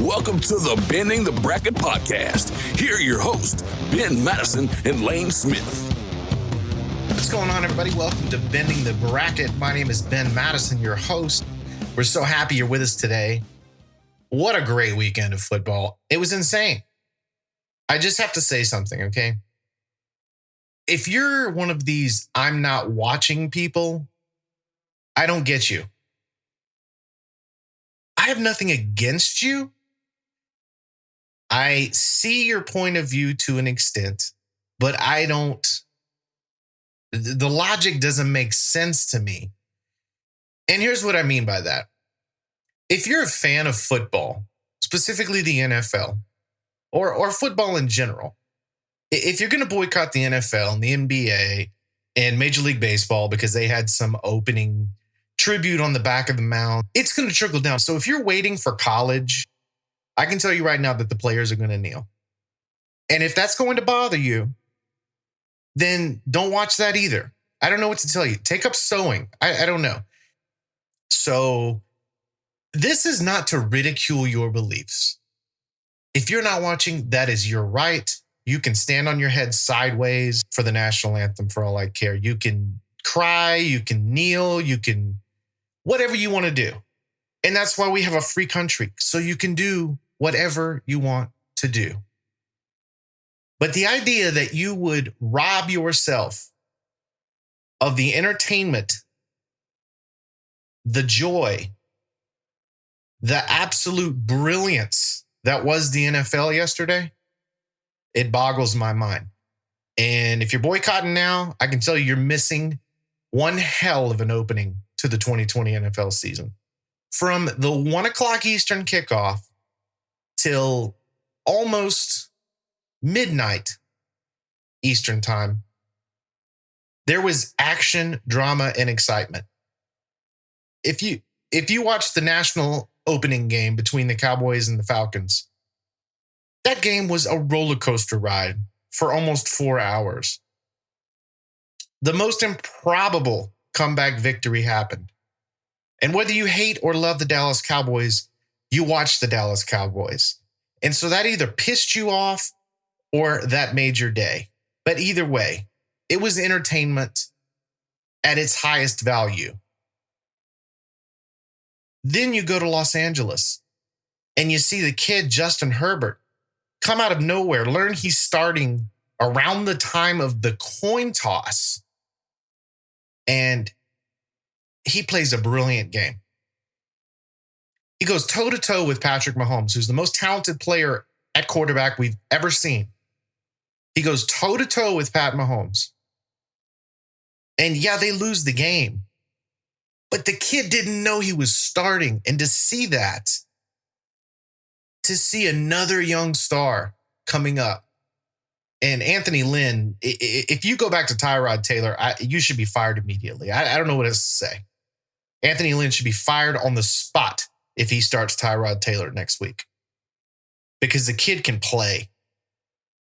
Welcome to the Bending the Bracket podcast. Here are your hosts, Ben Madison and Lane Smith. What's going on, everybody? Welcome to Bending the Bracket. My name is Ben Madison, your host. We're so happy you're with us today. What a great weekend of football. It was insane. I just have to say something, okay? If you're one of these I'm not watching people, I don't get you. I have nothing against you. I see your point of view to an extent, but the logic doesn't make sense to me. And here's what I mean by that. If you're a fan of football, specifically the NFL, or football in general, if you're going to boycott the NFL and the NBA and Major League Baseball because they had some opening tribute on the back of the mound, it's going to trickle down. So if you're waiting for college, I can tell you right now that the players are going to kneel. And if that's going to bother you, then don't watch that either. I don't know what to tell you. Take up sewing. I don't know. So this is not to ridicule your beliefs. If you're not watching, that is your right. You can stand on your head sideways for the national anthem for all I care. You can cry, you can kneel, you can whatever you want to do. And that's why we have a free country. So you can do whatever you want to do. But the idea that you would rob yourself of the entertainment, the joy, the absolute brilliance that was the NFL yesterday, it boggles my mind. And if you're boycotting now, I can tell you you're missing one hell of an opening to the 2020 NFL season. From the 1 o'clock Eastern kickoff till almost midnight Eastern time, there was action, drama, and excitement. If you watch the national opening game between the Cowboys and the Falcons, that game was a roller coaster ride for almost 4 hours. The most improbable comeback victory happened. And whether you hate or love the Dallas Cowboys, you watch the Dallas Cowboys. And so that either pissed you off or that made your day. But either way, it was entertainment at its highest value. Then you go to Los Angeles and you see the kid, Justin Herbert, come out of nowhere, learn he's starting around the time of the coin toss. And he plays a brilliant game. He goes toe-to-toe with Patrick Mahomes, who's the most talented player at quarterback we've ever seen. He goes toe-to-toe with Pat Mahomes. And yeah, they lose the game. But the kid didn't know he was starting. And to see that, to see another young star coming up, and Anthony Lynn, if you go back to Tyrod Taylor, you should be fired immediately. I don't know what else to say. Anthony Lynn should be fired on the spot if he starts Tyrod Taylor next week. Because the kid can play.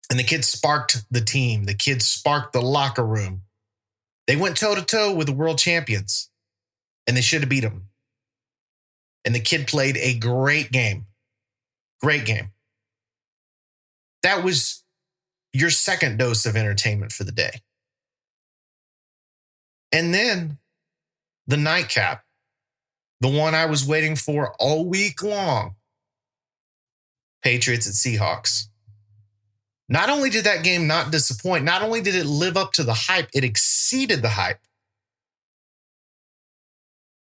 And the kid sparked the team. The kid sparked the locker room. They went toe-to-toe with the world champions. And they should have beat him. And the kid played a great game. Great game. That was your second dose of entertainment for the day. And then the nightcap, the one I was waiting for all week long, Patriots at Seahawks. Not only did that game not disappoint, not only did it live up to the hype, it exceeded the hype.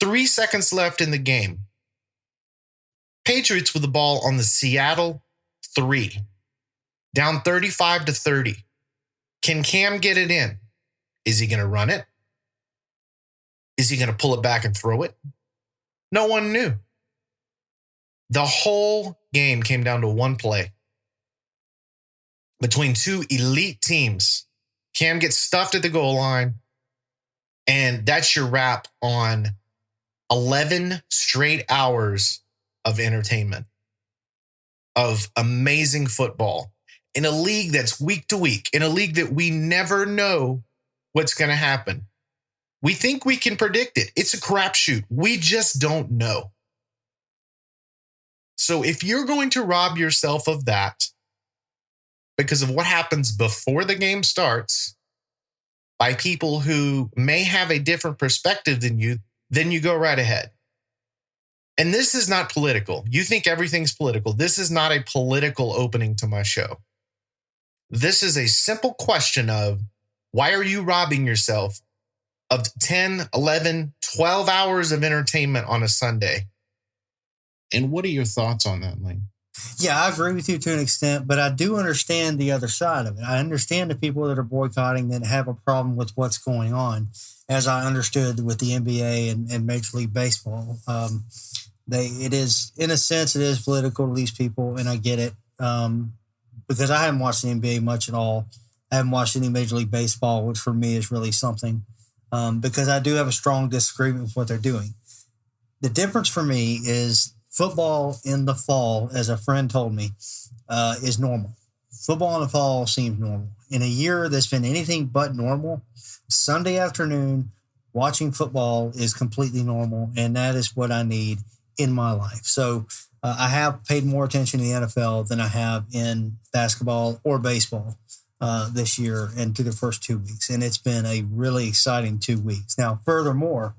3 seconds left in the game. Patriots with the ball on the Seattle 3. Down 35-30. Can Cam get it in? Is he going to run it? Is he going to pull it back and throw it? No one knew. The whole game came down to one play. Between two elite teams, Cam gets stuffed at the goal line, and that's your wrap on 11 straight hours of entertainment, of amazing football, in a league that's week to week, in a league that we never know what's going to happen. We think we can predict it. It's a crapshoot. We just don't know. So if you're going to rob yourself of that because of what happens before the game starts by people who may have a different perspective than you, then you go right ahead. And this is not political. You think everything's political. This is not a political opening to my show. This is a simple question of, why are you robbing yourself of 10, 11, 12 hours of entertainment on a Sunday? And what are your thoughts on that, Lane? Yeah, I agree with you to an extent, but I do understand the other side of it. I understand the people that are boycotting that have a problem with what's going on, as I understood with the NBA and Major League Baseball. It is, in a sense, it is political to these people, and I get it, because I haven't watched the NBA much at all. I haven't watched any Major League Baseball, which for me is really something, because I do have a strong disagreement with what they're doing. The difference for me is football in the fall, as a friend told me, is normal. Football in the fall seems normal. In a year that's been anything but normal, Sunday afternoon, watching football is completely normal, and that is what I need in my life. So I have paid more attention to the NFL than I have in basketball or baseball this year and through the first 2 weeks. And it's been a really exciting 2 weeks. Now, furthermore,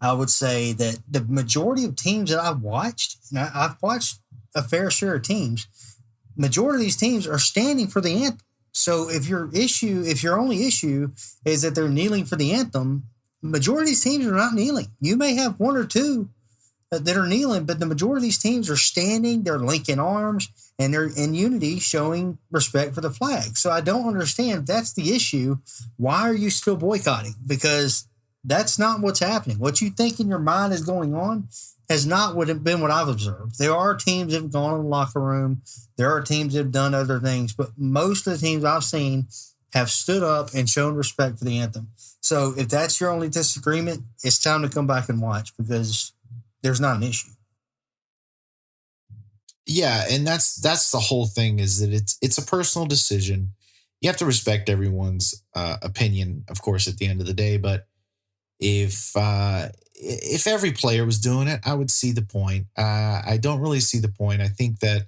I would say that the majority of teams that I've watched, and I've watched a fair share of teams, majority of these teams are standing for the anthem. So if your only issue is that they're kneeling for the anthem, majority of these teams are not kneeling. You may have one or two that are kneeling, but the majority of these teams are standing, they're linking arms, and they're in unity showing respect for the flag. So I don't understand if that's the issue. Why are you still boycotting? Because that's not what's happening. What you think in your mind is going on has not been what I've observed. There are teams that have gone in the locker room. There are teams that have done other things, but most of the teams I've seen have stood up and shown respect for the anthem. So if that's your only disagreement, it's time to come back and watch, because there's not an issue. Yeah, and that's the whole thing, is that it's a personal decision. You have to respect everyone's opinion, of course, at the end of the day. But if every player was doing it, I would see the point. I don't really see the point. I think that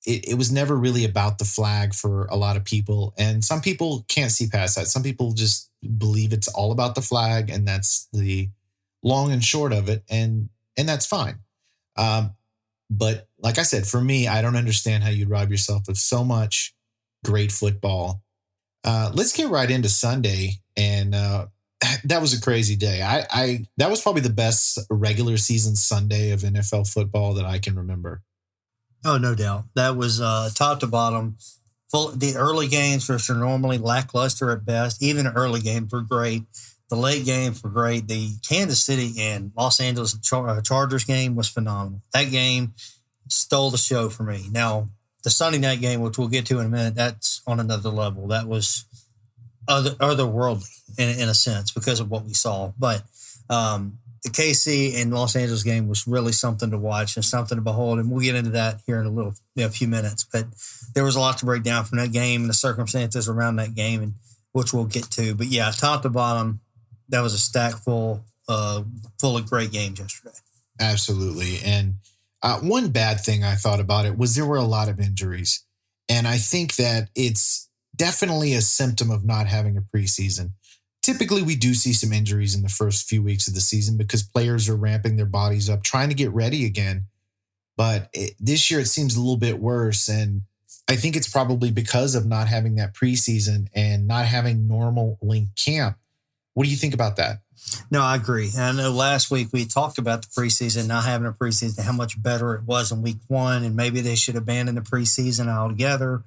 it was never really about the flag for a lot of people, and some people can't see past that. Some people just believe it's all about the flag, and that's the long and short of it, and that's fine. But like I said, for me, I don't understand how you'd rob yourself of so much great football. Let's get right into Sunday, and that was a crazy day. That was probably the best regular season Sunday of NFL football that I can remember. Oh, no doubt. That was top to bottom. The early games, which are normally lackluster at best, even the early games were great. The late games were great. The Kansas City and Los Angeles Chargers game was phenomenal. That game stole the show for me. Now, the Sunday night game, which we'll get to in a minute, that's on another level. That was otherworldly in a sense because of what we saw. But the KC and Los Angeles game was really something to watch and something to behold. And we'll get into that here in a few minutes. But there was a lot to break down from that game and the circumstances around that game, and which we'll get to. But yeah, top to bottom, that was a stack full of great games yesterday. Absolutely. And one bad thing I thought about it was there were a lot of injuries. And I think that it's definitely a symptom of not having a preseason. Typically, we do see some injuries in the first few weeks of the season because players are ramping their bodies up, trying to get ready again. But this year, it seems a little bit worse. And I think it's probably because of not having that preseason and not having normal link camp. What do you think about that? No, I agree. And I know last week we talked about the preseason, not having a preseason, how much better it was in week one, and maybe they should abandon the preseason altogether.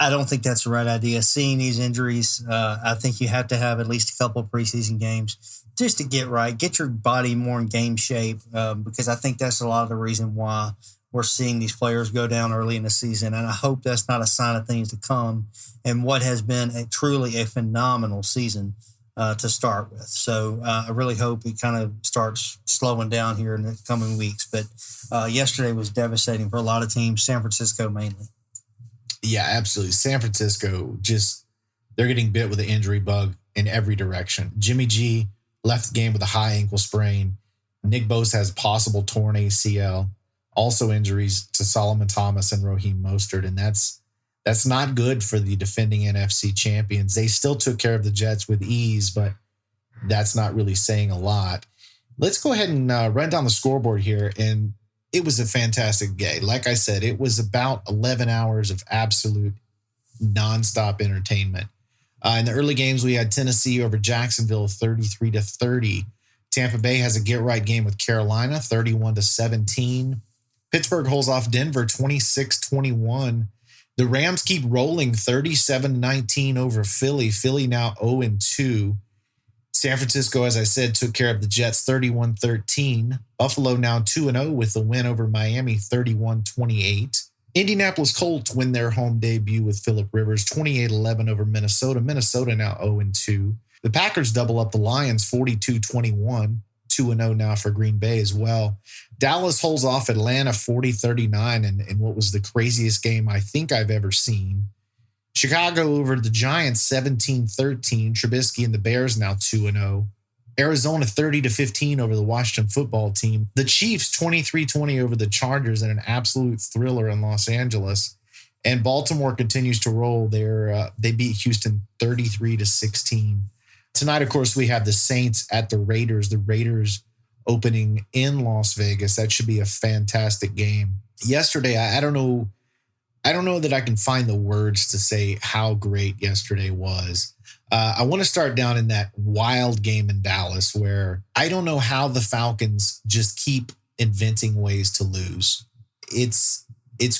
I don't think that's the right idea. Seeing these injuries, I think you have to have at least a couple of preseason games just to get right, get your body more in game shape, because I think that's a lot of the reason why we're seeing these players go down early in the season. And I hope that's not a sign of things to come and what has been truly a phenomenal season to start with. So I really hope it kind of starts slowing down here in the coming weeks. But yesterday was devastating for a lot of teams, San Francisco mainly. Yeah, absolutely. San Francisco, they're getting bit with an injury bug in every direction. Jimmy G left the game with a high ankle sprain. Nick Bosa has possible torn ACL. Also injuries to Solomon Thomas and Raheem Mostert, and that's not good for the defending NFC champions. They still took care of the Jets with ease, but that's not really saying a lot. Let's go ahead and run down the scoreboard here, and it was a fantastic game. Like I said, it was about 11 hours of absolute nonstop entertainment. In the early games, we had Tennessee over Jacksonville 33-30. Tampa Bay has a get-right game with Carolina 31-17. Pittsburgh holds off Denver 26-21. The Rams keep rolling 37-19 over Philly. Philly now 0-2. San Francisco, as I said, took care of the Jets 31-13. Buffalo now 2-0 with the win over Miami 31-28. Indianapolis Colts win their home debut with Phillip Rivers 28-11 over Minnesota. Minnesota now 0-2. The Packers double up the Lions 42-21. 2-0 now for Green Bay as well. Dallas holds off Atlanta 40-39 in what was the craziest game I think I've ever seen. Chicago over the Giants 17-13. Trubisky and the Bears now 2-0. Arizona 30-15 over the Washington football team. The Chiefs 23-20 over the Chargers in an absolute thriller in Los Angeles. And Baltimore continues to roll. They beat Houston 33-16. Tonight, of course, we have the Saints at the Raiders. The Raiders opening in Las Vegas. That should be a fantastic game. Yesterday, I don't know that I can find the words to say how great yesterday was. I want to start down in that wild game in Dallas where I don't know how the Falcons just keep inventing ways to lose. It's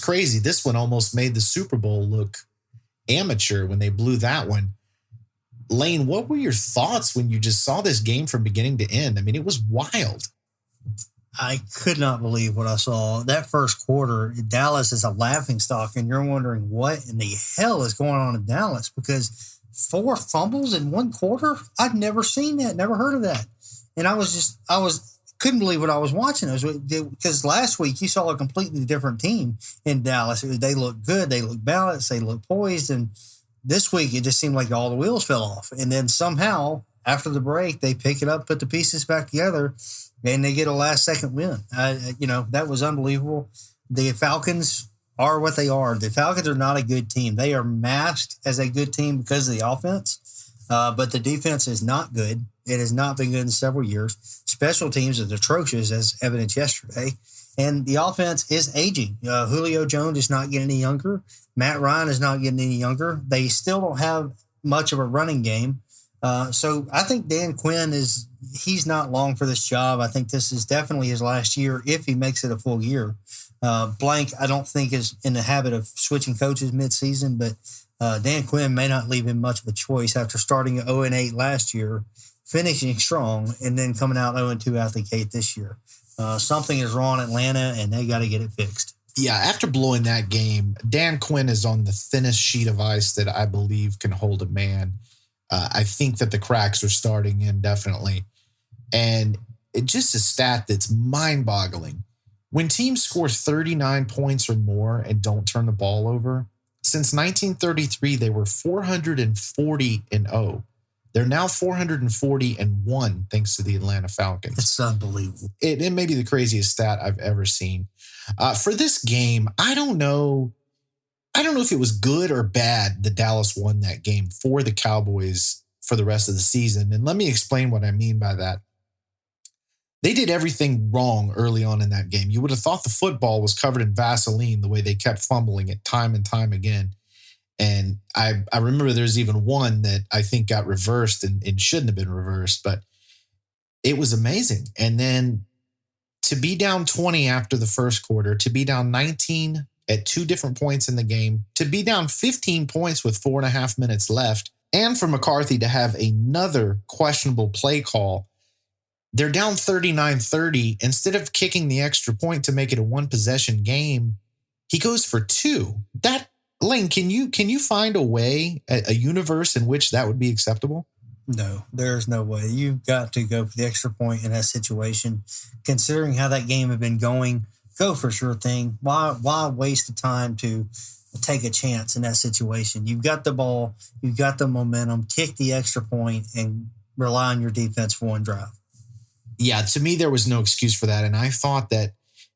crazy. This one almost made the Super Bowl look amateur when they blew that one. Lane, what were your thoughts when you just saw this game from beginning to end? I mean, it was wild. I could not believe what I saw. That first quarter, Dallas is a laughingstock, and you're wondering what in the hell is going on in Dallas because 4 fumbles in one quarter? I'd never seen that, never heard of that. And I couldn't believe what I was watching. Because last week you saw a completely different team in Dallas. They looked good, they looked balanced, they looked poised, and this week, it just seemed like all the wheels fell off. And then somehow, after the break, they pick it up, put the pieces back together, and they get a last-second win. That was unbelievable. The Falcons are what they are. The Falcons are not a good team. They are masked as a good team because of the offense, but the defense is not good. It has not been good in several years. Special teams is atrocious, as evidenced yesterday. And the offense is aging. Julio Jones is not getting any younger. Matt Ryan is not getting any younger. They still don't have much of a running game. So I think Dan Quinn he's not long for this job. I think this is definitely his last year if he makes it a full year. Blank, I don't think is in the habit of switching coaches midseason, but Dan Quinn may not leave him much of a choice after starting at 0-8 last year, finishing strong, and then coming out 0-2 out the gate this year. Something is wrong in Atlanta, and they got to get it fixed. Yeah, after blowing that game, Dan Quinn is on the thinnest sheet of ice that I believe can hold a man. I think that the cracks are starting in, definitely. And it's just a stat that's mind-boggling. When teams score 39 points or more and don't turn the ball over, since 1933, they were 440-0. They're now 440-1 thanks to the Atlanta Falcons. It's unbelievable. It may be the craziest stat I've ever seen. For this game, I don't know if it was good or bad that Dallas won that game for the Cowboys for the rest of the season. And let me explain what I mean by that. They did everything wrong early on in that game. You would have thought the football was covered in Vaseline the way they kept fumbling it time and time again. And I remember there's even one that I think got reversed and shouldn't have been reversed, but it was amazing. And then to be down 20 after the first quarter, to be down 19 at 2 different points in the game, to be down 15 points with 4.5 minutes left, and for McCarthy to have another questionable play call, they're down 39-30. Instead of kicking the extra point to make it a 1-possession game, he goes for 2. Lane, can you find a way, a universe in which that would be acceptable? No, there's no way. You've got to go for the extra point in that situation. Considering how that game had been going, go for sure thing. Why waste the time to take a chance in that situation? You've got the ball, you've got the momentum, kick the extra point and rely on your defense for one drive. Yeah, to me, there was no excuse for that. And I thought that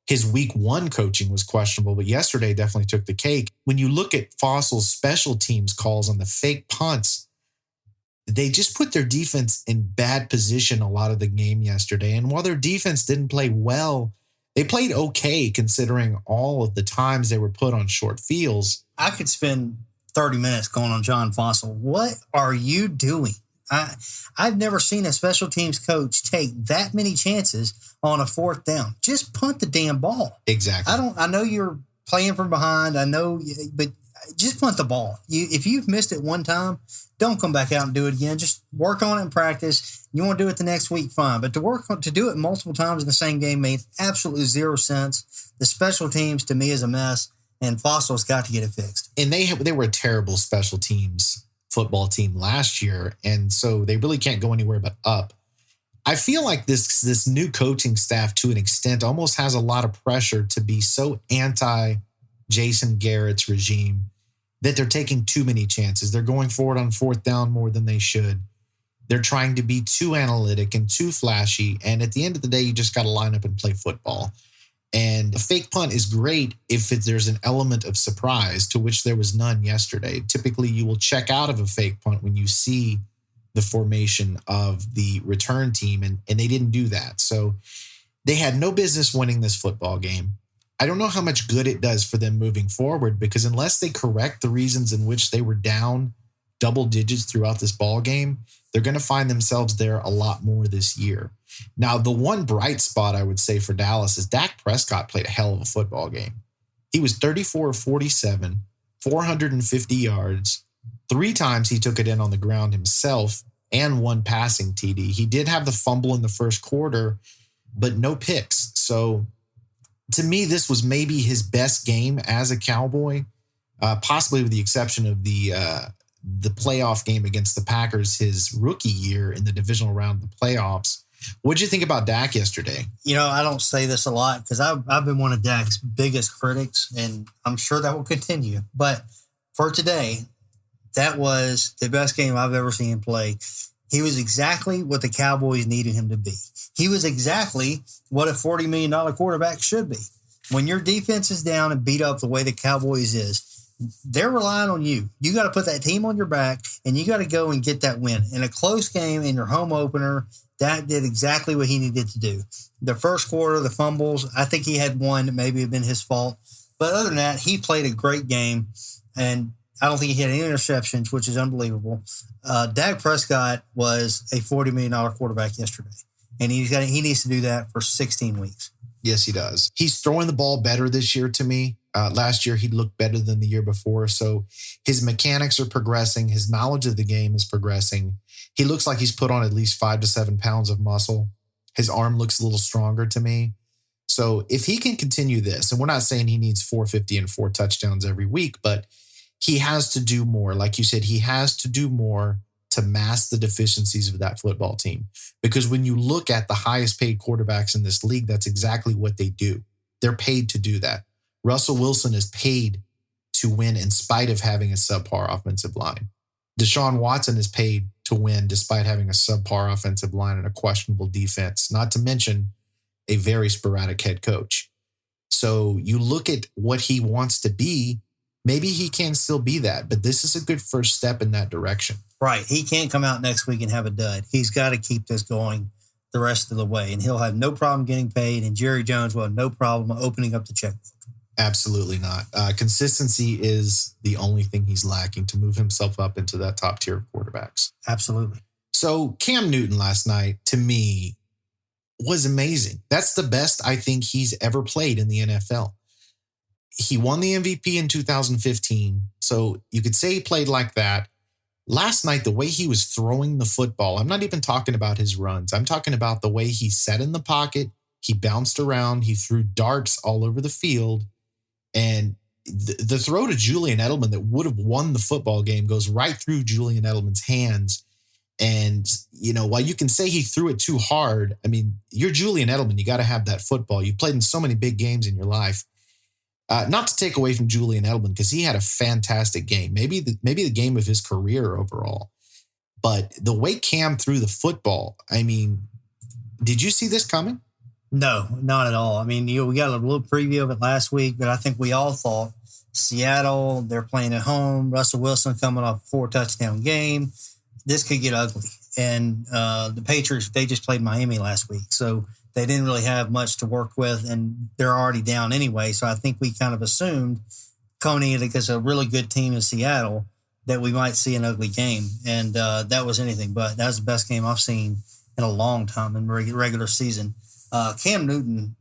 his week 1 coaching was questionable, but yesterday definitely took the cake. When you look at Fossil's special teams calls on the fake punts, they just put their defense in bad position a lot of the game yesterday. And while their defense didn't play well, they played okay considering all of the times they were put on short fields. I could spend 30 minutes going on John Fossil. What are you doing? I've never seen a special teams coach take that many chances on a 4th down. Just punt the damn ball. Exactly. I know you're playing from behind. I know, but just punt the ball. If you've missed it one time, don't come back out and do it again. Just work on it in practice. You want to do it the next week, fine. But to do it multiple times in the same game made absolutely zero sense. The special teams, to me, is a mess, and Fossil's got to get it fixed. And they were a terrible special teams football team last year, and so they really can't go anywhere but up. I feel like this new coaching staff, to an extent, almost has a lot of pressure to be so anti Jason Garrett's regime that they're taking too many chances. They're going forward on 4th down more than they should. They're trying to be too analytic and too flashy. And at the end of the day, you just got to line up and play football. And a fake punt is great if there's an element of surprise, to which there was none yesterday. Typically, you will check out of a fake punt when you see the formation of the return team, and they didn't do that. So they had no business winning this football game. I don't know how much good it does for them moving forward, because unless they correct the reasons in which they were down double digits throughout this ball game, they're going to find themselves there a lot more this year. Now, the one bright spot I would say for Dallas is Dak Prescott played a hell of a football game. He was 34 of 47, 450 yards. 3 times he took it in on the ground himself, and 1 passing TD. He did have the fumble in the first quarter, but no picks. So to me, this was maybe his best game as a Cowboy, possibly with the exception of the playoff game against the Packers his rookie year in the divisional round of the playoffs. What did you think about Dak yesterday? I don't say this a lot because I've been one of Dak's biggest critics, and I'm sure that will continue. But for today, that was the best game I've ever seen him play. He was exactly what the Cowboys needed him to be. He was exactly what a $40 million quarterback should be. When your defense is down and beat up the way the Cowboys is, they're relying on you. You got to put that team on your back, and you got to go and get that win. In a close game, in your home opener, Dak did exactly what he needed to do. The first quarter, the fumbles, I think he had one that maybe had been his fault. But other than that, he played a great game, and I don't think he had any interceptions, which is unbelievable. Dak Prescott was a $40 million quarterback yesterday, and he needs to do that for 16 weeks. Yes, he does. He's throwing the ball better this year to me. Last year, he looked better than the year before. So his mechanics are progressing. His knowledge of the game is progressing. He looks like he's put on at least 5 to 7 pounds of muscle. His arm looks a little stronger to me. So if he can continue this, and we're not saying he needs 450 and 4 touchdowns every week, but he has to do more. Like you said, he has to do more to mask the deficiencies of that football team. Because when you look at the highest paid quarterbacks in this league, that's exactly what they do. They're paid to do that. Russell Wilson is paid to win in spite of having a subpar offensive line. Deshaun Watson is paid to win despite having a subpar offensive line and a questionable defense, not to mention a very sporadic head coach. So you look at what he wants to be, maybe he can still be that, but this is a good first step in that direction. Right. He can't come out next week and have a dud. He's got to keep this going the rest of the way, and he'll have no problem getting paid, and Jerry Jones will have no problem opening up the checkbook. Absolutely not. Consistency is the only thing he's lacking to move himself up into that top tier of quarterbacks. Absolutely. So Cam Newton last night, to me, was amazing. That's the best I think he's ever played in the NFL. He won the MVP in 2015, so you could say he played like that. Last night, the way he was throwing the football, I'm not even talking about his runs. I'm talking about the way he sat in the pocket, he bounced around, he threw darts all over the field, and the throw to Julian Edelman that would have won the football game goes right through Julian Edelman's hands. And, while you can say he threw it too hard, I mean, you're Julian Edelman. You got to have that football. You played in so many big games in your life. Not to take away from Julian Edelman, because he had a fantastic game, maybe the game of his career overall. But the way Cam threw the football, I mean, did you see this coming? No, not at all. I mean, we got a little preview of it last week, but I think we all thought Seattle, they're playing at home. Russell Wilson coming off a 4-touchdown game. This could get ugly. And the Patriots, they just played Miami last week. So they didn't really have much to work with, and they're already down anyway. So I think we kind of assumed, coming in against a really good team in Seattle, that we might see an ugly game. And that was anything but. That was the best game I've seen in a long time in regular season. Cam Newton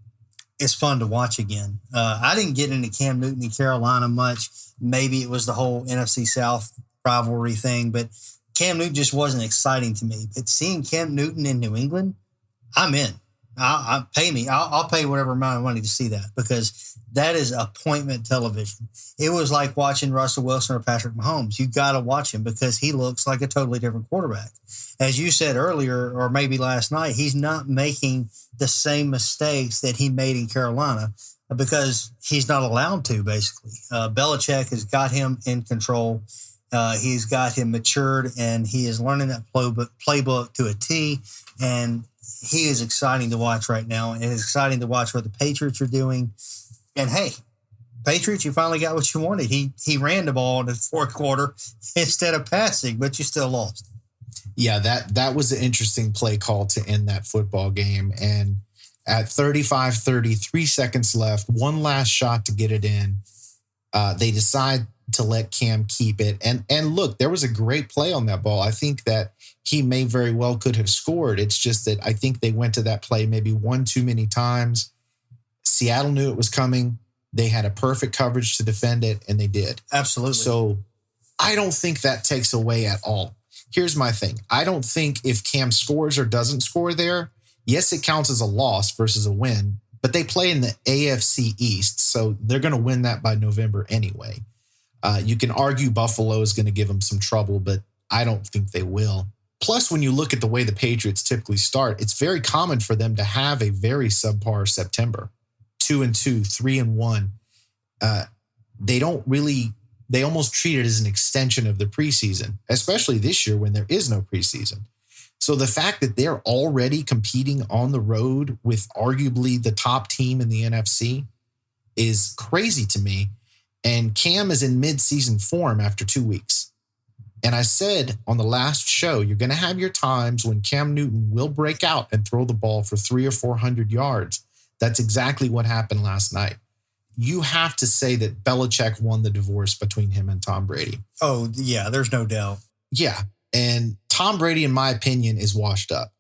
is fun to watch again. I didn't get into Cam Newton in Carolina much. Maybe it was the whole NFC South rivalry thing, but Cam Newton just wasn't exciting to me. But seeing Cam Newton in New England, I'm in. I'll pay whatever amount of money to see that, because that is appointment television. It was like watching Russell Wilson or Patrick Mahomes. You got to watch him because he looks like a totally different quarterback. As you said earlier, or maybe last night, he's not making the same mistakes that he made in Carolina because he's not allowed to, basically. Belichick has got him in control. He's got him matured, and he is learning that playbook to a T, and he is exciting to watch right now, and it's exciting to watch what the Patriots are doing. And hey, Patriots, you finally got what you wanted. He ran the ball in the fourth quarter instead of passing, but you still lost. Yeah, that was an interesting play call to end that football game. And at 35-30, 3 seconds left, one last shot to get it in. They decide to let Cam keep it. And look, there was a great play on that ball. I think that he may very well could have scored. It's just that I think they went to that play maybe one too many times. Seattle knew it was coming. They had a perfect coverage to defend it, and they did. Absolutely. So I don't think that takes away at all. Here's my thing. I don't think if Cam scores or doesn't score there, yes, it counts as a loss versus a win, but they play in the AFC East, so they're going to win that by November anyway. You can argue Buffalo is going to give them some trouble, but I don't think they will. Plus, when you look at the way the Patriots typically start, it's very common for them to have a very subpar September. 2-2, 3-1. They almost treat it as an extension of the preseason, especially this year when there is no preseason. So the fact that they're already competing on the road with arguably the top team in the NFC is crazy to me. And Cam is in mid-season form after 2 weeks. And I said on the last show, you're going to have your times when Cam Newton will break out and throw the ball for 300 or 400 yards. That's exactly what happened last night. You have to say that Belichick won the divorce between him and Tom Brady. Oh, yeah, there's no doubt. Yeah. And Tom Brady, in my opinion, is washed up.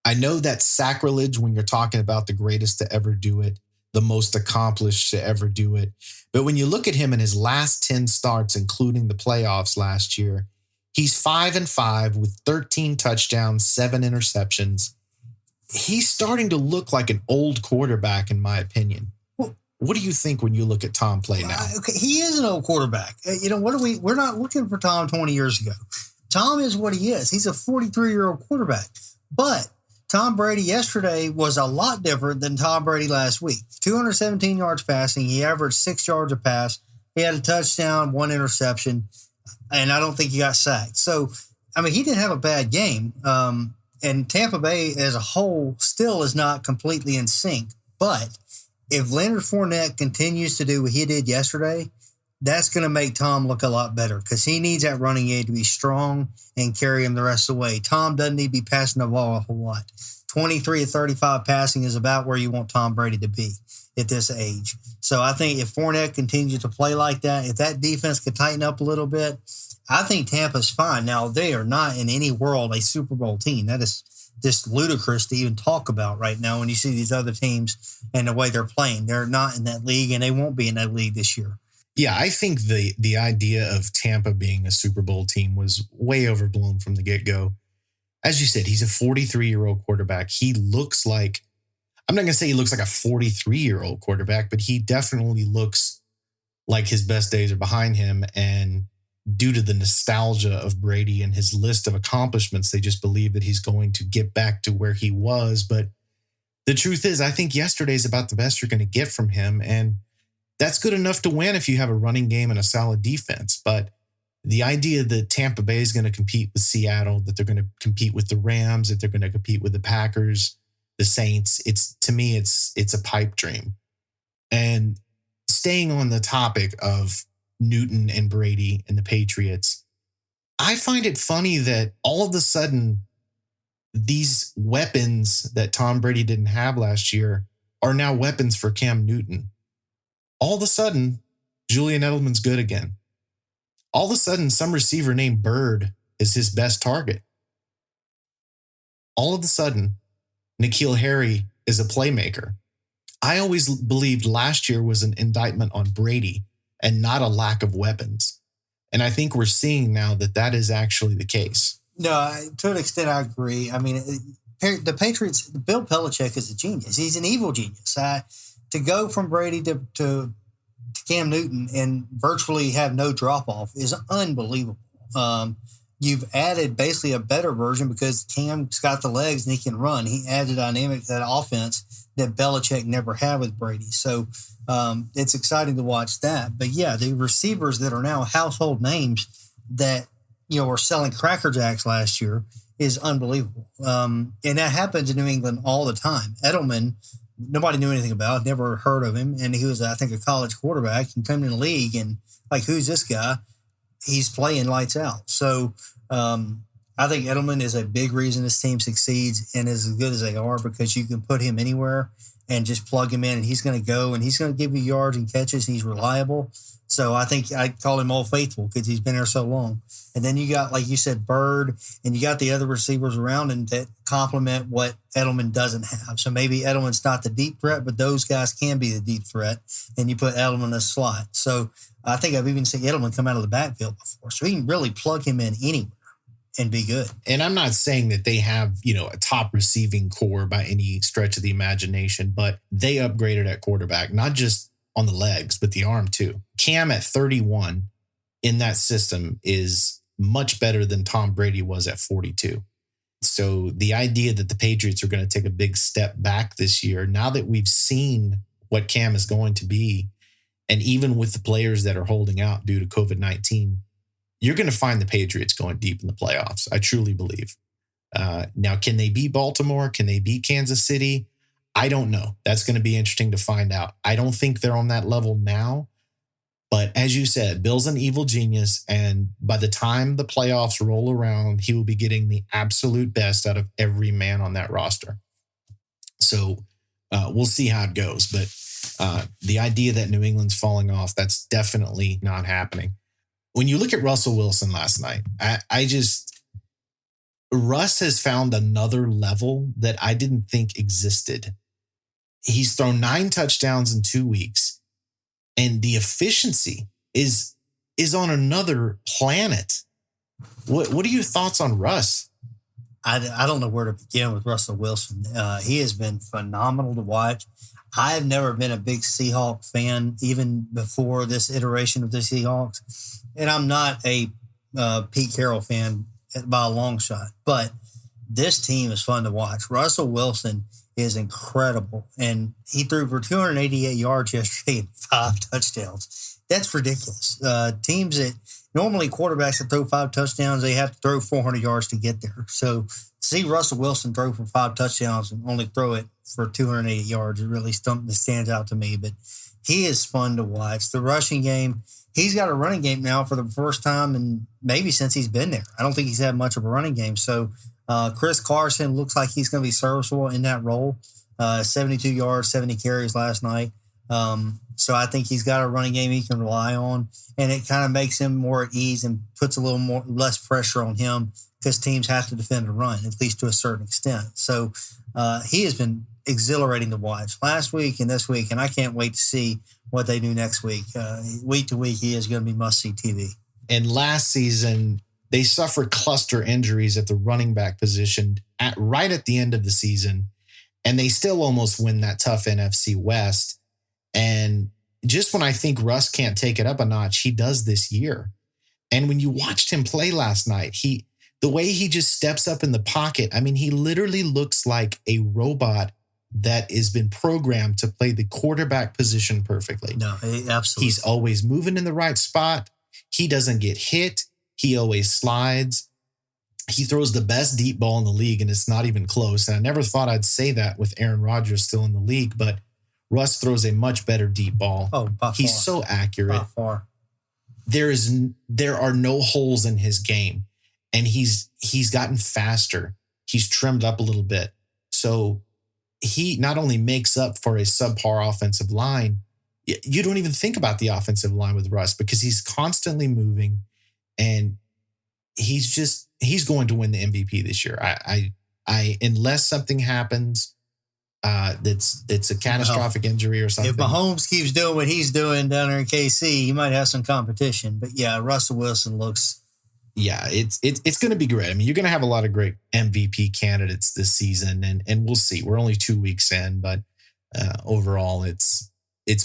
I know that's sacrilege when you're talking about the greatest to ever do it, the most accomplished to ever do it. But when you look at him in his last 10 starts, including the playoffs last year, he's 5-5 with 13 touchdowns, 7 interceptions. He's starting to look like an old quarterback, in my opinion. What do you think when you look at Tom play now? Okay, he is an old quarterback. We're not looking for Tom 20 years ago. Tom is what he is. He's a 43-year-old quarterback. But Tom Brady yesterday was a lot different than Tom Brady last week. 217 yards passing. He averaged 6 yards a pass. He had a touchdown, 1 interception, and I don't think he got sacked. So, I mean, he didn't have a bad game. And Tampa Bay as a whole still is not completely in sync. But if Leonard Fournette continues to do what he did yesterday, that's going to make Tom look a lot better because he needs that running game to be strong and carry him the rest of the way. Tom doesn't need to be passing the ball a whole lot. 23 to 35 passing is about where you want Tom Brady to be at this age. So I think if Fournette continues to play like that, if that defense can tighten up a little bit, I think Tampa's fine. Now, they are not in any world a Super Bowl team. That is just ludicrous to even talk about right now when you see these other teams and the way they're playing. They're not in that league, and they won't be in that league this year. Yeah, I think the idea of Tampa being a Super Bowl team was way overblown from the get-go. As you said, he's a 43-year-old quarterback. He looks like, I'm not going to say he looks like a 43-year-old quarterback, but he definitely looks like his best days are behind him. And due to the nostalgia of Brady and his list of accomplishments, they just believe that he's going to get back to where he was. But the truth is, I think yesterday's about the best you're going to get from him. And that's good enough to win if you have a running game and a solid defense. But the idea that Tampa Bay is going to compete with Seattle, that they're going to compete with the Rams, that they're going to compete with the Packers, the Saints. To me, it's a pipe dream. And staying on the topic of Newton and Brady and the Patriots, I find it funny that all of a sudden these weapons that Tom Brady didn't have last year are now weapons for Cam Newton. All of a sudden, Julian Edelman's good again. All of a sudden, some receiver named Bird is his best target. All of a sudden, N'Keal Harry is a playmaker. I always believed last year was an indictment on Brady and not a lack of weapons. And I think we're seeing now that is actually the case. No, to an extent, I agree. I mean, the Patriots, Bill Belichick is a genius. He's an evil genius. To go from Brady to Cam Newton and virtually have no drop-off is unbelievable. You've added basically a better version because Cam's got the legs and he can run. He adds a dynamic to that offense that Belichick never had with Brady. So it's exciting to watch that. But yeah, the receivers that are now household names that, were selling Cracker Jacks last year is unbelievable. And that happens in New England all the time. Edelman, nobody knew anything about, never heard of him. And he was, I think, a college quarterback and came in the league and like, who's this guy? He's playing lights out. So I think Edelman is a big reason this team succeeds and is as good as they are because you can put him anywhere and just plug him in and he's going to go and he's going to give you yards and catches. He's reliable. So I think I call him Old Faithful because he's been there so long. And then you got, like you said, Bird, and you got the other receivers around him that complement what Edelman doesn't have. So maybe Edelman's not the deep threat, but those guys can be the deep threat. And you put Edelman in a slot. So I think I've even seen Edelman come out of the backfield before. So he can really plug him in anywhere and be good. And I'm not saying that they have, a top receiving core by any stretch of the imagination, but they upgraded at quarterback, not just on the legs, but the arm too. Cam at 31 in that system is much better than Tom Brady was at 42. So the idea that the Patriots are going to take a big step back this year, now that we've seen what Cam is going to be, and even with the players that are holding out due to COVID-19, you're going to find the Patriots going deep in the playoffs. I truly believe. Now, can they beat Baltimore? Can they beat Kansas City? I don't know. That's going to be interesting to find out. I don't think they're on that level now. But as you said, Bill's an evil genius. And by the time the playoffs roll around, he will be getting the absolute best out of every man on that roster. So we'll see how it goes. But the idea that New England's falling off, that's definitely not happening. When you look at Russell Wilson last night, Russ has found another level that I didn't think existed. He's thrown 9 touchdowns in 2 weeks, and the efficiency is on another planet. What are your thoughts on Russ? I don't know where to begin with Russell Wilson. He has been phenomenal to watch. I have never been a big Seahawks fan, even before this iteration of the Seahawks. And I'm not a Pete Carroll fan by a long shot. But this team is fun to watch. Russell Wilson is incredible. And he threw for 288 yards yesterday and 5 touchdowns. That's ridiculous. Teams that normally quarterbacks that throw 5 touchdowns, they have to throw 400 yards to get there. So see Russell Wilson throw for 5 touchdowns and only throw it for 280 yards, it really stands out to me. But he is fun to watch. The rushing game, he's got a running game now for the first time and maybe since he's been there. I don't think he's had much of a running game. So Chris Carson looks like he's going to be serviceable in that role. 72 yards, 70 carries last night. So I think he's got a running game he can rely on, and it kind of makes him more at ease and puts a little less pressure on him because teams have to defend the run, at least to a certain extent. So he has been exhilarating to watch last week and this week, and I can't wait to see what they do next week. Week to week, he is going to be must-see TV. And last season, they suffered cluster injuries at the running back position right at the end of the season, and they still almost win that tough NFC West. And just when I think Russ can't take it up a notch, he does this year. And when you watched him play last night, the way he just steps up in the pocket, I mean, he literally looks like a robot that has been programmed to play the quarterback position perfectly. No, absolutely. He's always moving in the right spot. He doesn't get hit. He always slides. He throws the best deep ball in the league, and it's not even close. And I never thought I'd say that with Aaron Rodgers still in the league, but Russ throws a much better deep ball. Oh, by He's far. so accurate. By far. There are no holes in his game, and he's gotten faster. He's trimmed up a little bit. So he not only makes up for a subpar offensive line, you don't even think about the offensive line with Russ because he's constantly moving, and he's going to win the MVP this year. I unless something happens it's a catastrophic injury or something. If Mahomes keeps doing what he's doing down there in KC, he might have some competition. But yeah, Russell Wilson looks. Yeah, it's going to be great. I mean, you're going to have a lot of great MVP candidates this season, and we'll see. We're only 2 weeks in, but overall, it's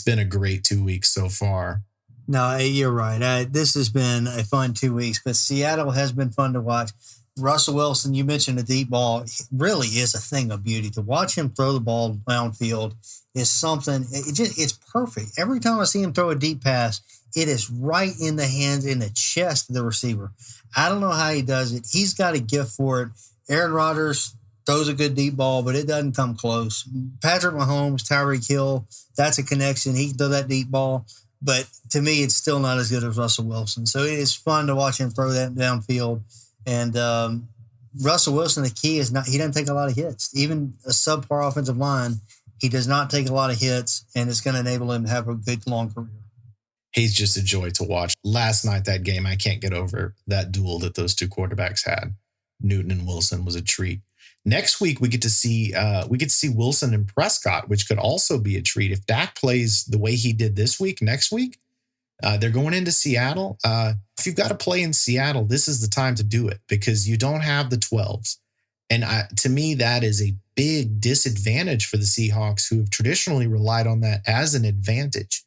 been a great 2 weeks so far. No, you're right. This has been a fun 2 weeks, but Seattle has been fun to watch. Russell Wilson, you mentioned the deep ball, really is a thing of beauty. To watch him throw the ball downfield is something. It's perfect. Every time I see him throw a deep pass, it is right in the hands, in the chest of the receiver. I don't know how he does it. He's got a gift for it. Aaron Rodgers throws a good deep ball, but it doesn't come close. Patrick Mahomes, Tyreek Hill, that's a connection. He can throw that deep ball. But to me, it's still not as good as Russell Wilson. So it is fun to watch him throw that downfield. And Russell Wilson, the key is he doesn't take a lot of hits. Even a subpar offensive line, he does not take a lot of hits, and it's going to enable him to have a good long career. He's just a joy to watch. Last night, that game, I can't get over that duel that those two quarterbacks had. Newton and Wilson was a treat. Next week, we get to see Wilson and Prescott, which could also be a treat. If Dak plays the way he did this week, next week, they're going into Seattle. If you've got to play in Seattle, this is the time to do it because you don't have the 12s. And to me, that is a big disadvantage for the Seahawks, who have traditionally relied on that as an advantage.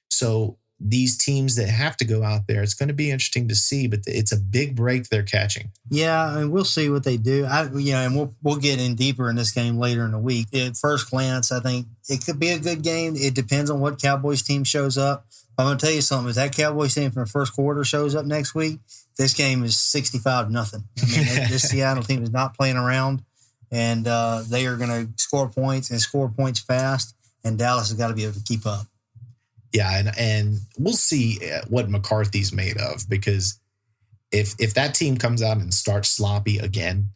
So these teams that have to go out there, it's going to be interesting to see, but it's a big break they're catching. Yeah, and we'll see what they do. And we'll get in deeper in this game later in the week. At first glance, I think it could be a good game. It depends on what Cowboys team shows up. I'm going to tell you something. If that Cowboys team from the first quarter shows up next week, this game is 65-0. I mean, this Seattle team is not playing around, and they are going to score points and score points fast, and Dallas has got to be able to keep up. Yeah, and we'll see what McCarthy's made of, because if that team comes out and starts sloppy again,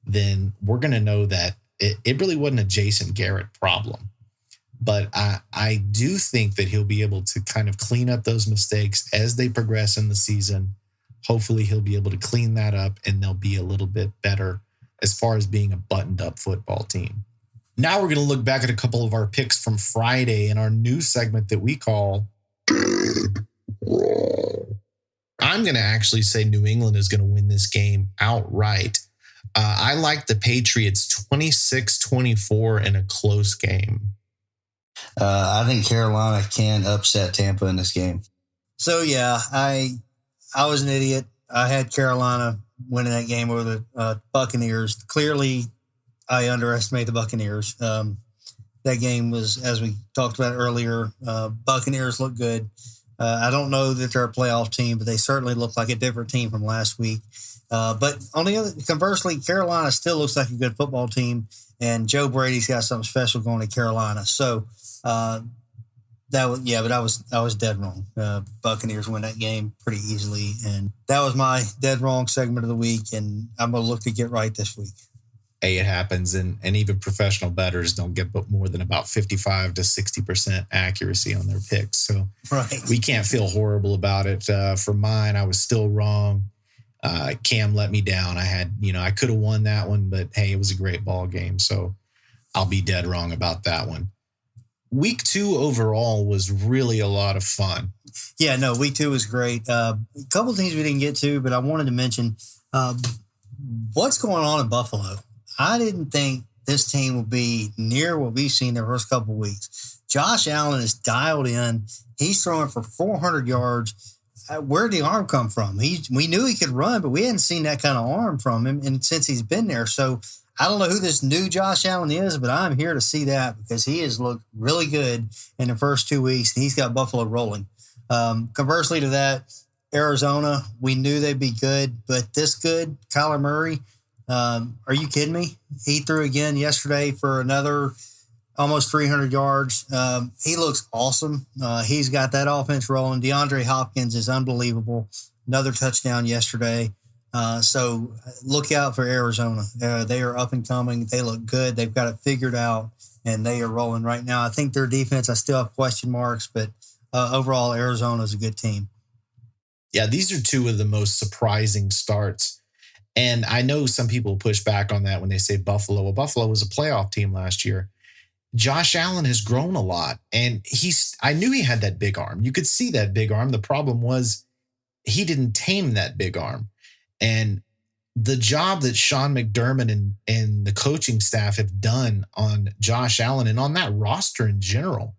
then we're going to know that it really wasn't a Jason Garrett problem. But I do think that he'll be able to kind of clean up those mistakes as they progress in the season. Hopefully he'll be able to clean that up, and they'll be a little bit better as far as being a buttoned-up football team. Now we're going to look back at a couple of our picks from Friday in our new segment that we call I'm going to actually say New England is going to win this game outright. I like the Patriots 26-24 in a close game. I think Carolina can upset Tampa in this game. So, yeah, I was an idiot. I had Carolina winning that game over the Buccaneers. Clearly, I underestimate the Buccaneers. That game was, as we talked about earlier, Buccaneers look good. I don't know that they're a playoff team, but they certainly look like a different team from last week. But conversely, Carolina still looks like a good football team, and Joe Brady's got something special going to Carolina. So I was dead wrong. Buccaneers win that game pretty easily, and that was my dead wrong segment of the week, and I'm going to look to get right this week. Hey, it happens, and even professional bettors don't get more than about 55 to 60% accuracy on their picks. So right. We can't feel horrible about it. For mine, I was still wrong. Cam let me down. I could have won that one, but hey, it was a great ball game. So I'll be dead wrong about that one. Week 2 overall was really a lot of fun. Yeah, no, week 2 was great. A couple of things we didn't get to, but I wanted to mention what's going on in Buffalo. I didn't think this team would be near what we've seen the first couple of weeks. Josh Allen is dialed in. He's throwing for 400 yards. Where'd the arm come from? We knew he could run, but we hadn't seen that kind of arm from him and since he's been there. So I don't know who this new Josh Allen is, but I'm here to see that because he has looked really good in the first 2 weeks, and he's got Buffalo rolling. Conversely to that, Arizona, we knew they'd be good, but this good, Kyler Murray, are you kidding me? He threw again yesterday for another almost 300 yards. He looks awesome. He's got that offense rolling. DeAndre Hopkins is unbelievable. Another touchdown yesterday. So look out for Arizona. They are up and coming. They look good. They've got it figured out, and they are rolling right now. I think their defense, I still have question marks, but overall, Arizona is a good team. Yeah, these are two of the most surprising starts. And I know some people push back on that when they say Buffalo. Well, Buffalo was a playoff team last year. Josh Allen has grown a lot, and I knew he had that big arm. You could see that big arm. The problem was he didn't tame that big arm. And the job that Sean McDermott and the coaching staff have done on Josh Allen and on that roster in general,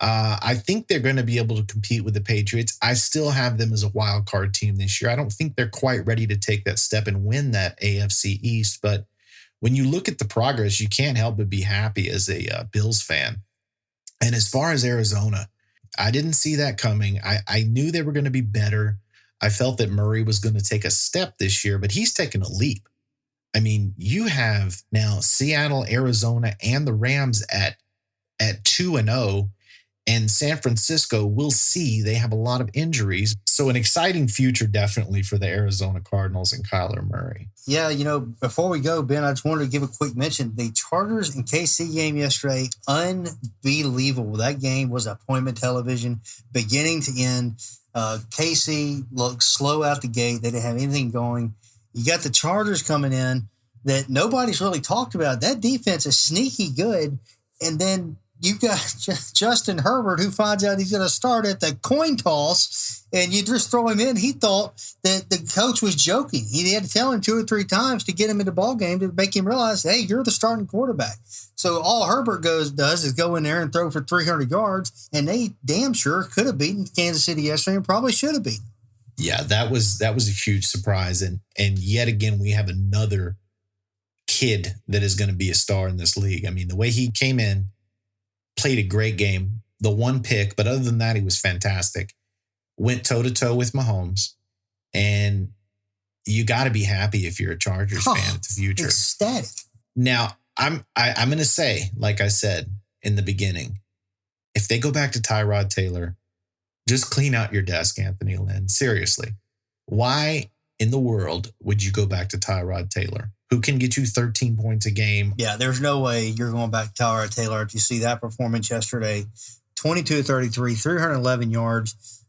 I think they're going to be able to compete with the Patriots. I still have them as a wild card team this year. I don't think they're quite ready to take that step and win that AFC East. But when you look at the progress, you can't help but be happy as a Bills fan. And as far as Arizona, I didn't see that coming. I knew they were going to be better. I felt that Murray was going to take a step this year, but he's taken a leap. I mean, you have now Seattle, Arizona, and the Rams at 2-0. And San Francisco, we'll see, they have a lot of injuries. So an exciting future definitely for the Arizona Cardinals and Kyler Murray. Yeah, before we go, Ben, I just wanted to give a quick mention. The Chargers and KC game yesterday, unbelievable. That game was appointment television, beginning to end. KC looked slow out the gate. They didn't have anything going. You got the Chargers coming in that nobody's really talked about. That defense is sneaky good. And then you've got Justin Herbert, who finds out he's going to start at the coin toss, and you just throw him in. He thought that the coach was joking. He had to tell him 2 or 3 times to get him in the ball game to make him realize, hey, you're the starting quarterback. So all Herbert does is go in there and throw for 300 yards, and they damn sure could have beaten Kansas City yesterday and probably should have beaten. Yeah, that was a huge surprise. And yet again, we have another kid that is going to be a star in this league. I mean, the way he came in, played a great game, the one pick, but other than that, he was fantastic. Went toe-to-toe with Mahomes, and you got to be happy if you're a Chargers fan at the future. Ecstatic. Now, I'm going to say, like I said in the beginning, if they go back to Tyrod Taylor, just clean out your desk, Anthony Lynn. Seriously. Why in the world would you go back to Tyrod Taylor, who can get you 13 points a game? Yeah, there's no way you're going back to Tyrod Taylor if you see that performance yesterday. 22-33, 311 yards.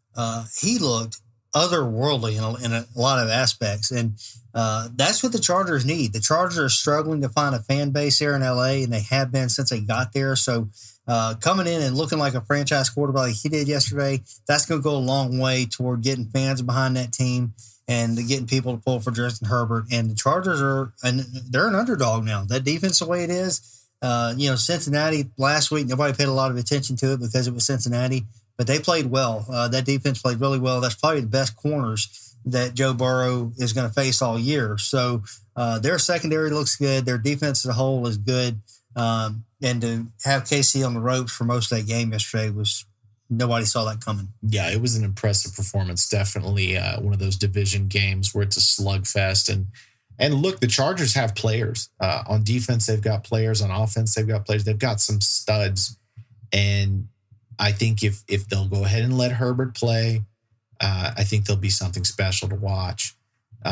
He looked otherworldly in a lot of aspects. And that's what the Chargers need. The Chargers are struggling to find a fan base here in LA, and they have been since they got there. So coming in and looking like a franchise quarterback like he did yesterday, that's going to go a long way toward getting fans behind that team and getting people to pull for Justin Herbert. And the Chargers they're an underdog now. That defense, the way it is, Cincinnati last week, nobody paid a lot of attention to it because it was Cincinnati, but they played well. That defense played really well. That's probably the best corners that Joe Burrow is going to face all year. So their secondary looks good. Their defense as a whole is good. And to have KC on the ropes for most of that game yesterday nobody saw that coming. Yeah, it was an impressive performance. Definitely one of those division games where it's a slugfest. And look, the Chargers have players. On defense, they've got players. On offense, they've got players. They've got some studs. And I think if they'll go ahead and let Herbert play, I think there'll be something special to watch.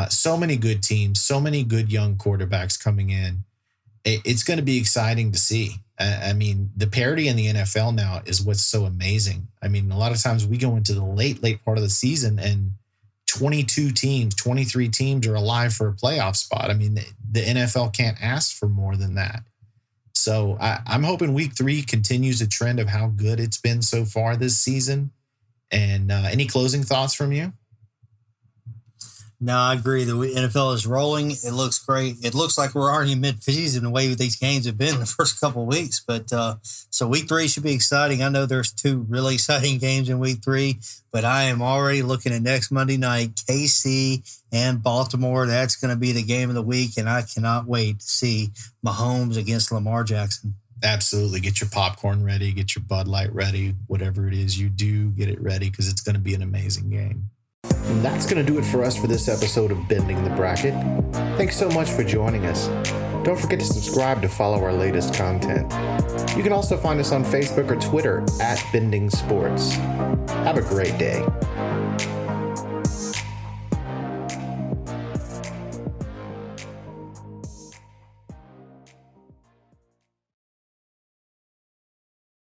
So many good teams, so many good young quarterbacks coming in. It's going to be exciting to see. I mean, the parity in the NFL now is what's so amazing. I mean, a lot of times we go into the late part of the season and 22 teams, 23 teams are alive for a playoff spot. I mean, the NFL can't ask for more than that. So I'm hoping week 3 continues a trend of how good it's been so far this season. And any closing thoughts from you? No, I agree. The NFL is rolling. It looks great. It looks like we're already mid-season the way these games have been the first couple of weeks. But so week 3 should be exciting. I know there's 2 really exciting games in week 3, but I am already looking at next Monday night, KC and Baltimore. That's going to be the game of the week, and I cannot wait to see Mahomes against Lamar Jackson. Absolutely. Get your popcorn ready. Get your Bud Light ready. Whatever it is you do, get it ready because it's going to be an amazing game. And that's going to do it for us for this episode of Bending the Bracket. Thanks so much for joining us. Don't forget to subscribe to follow our latest content. You can also find us on Facebook or Twitter at Bending Sports. Have a great day.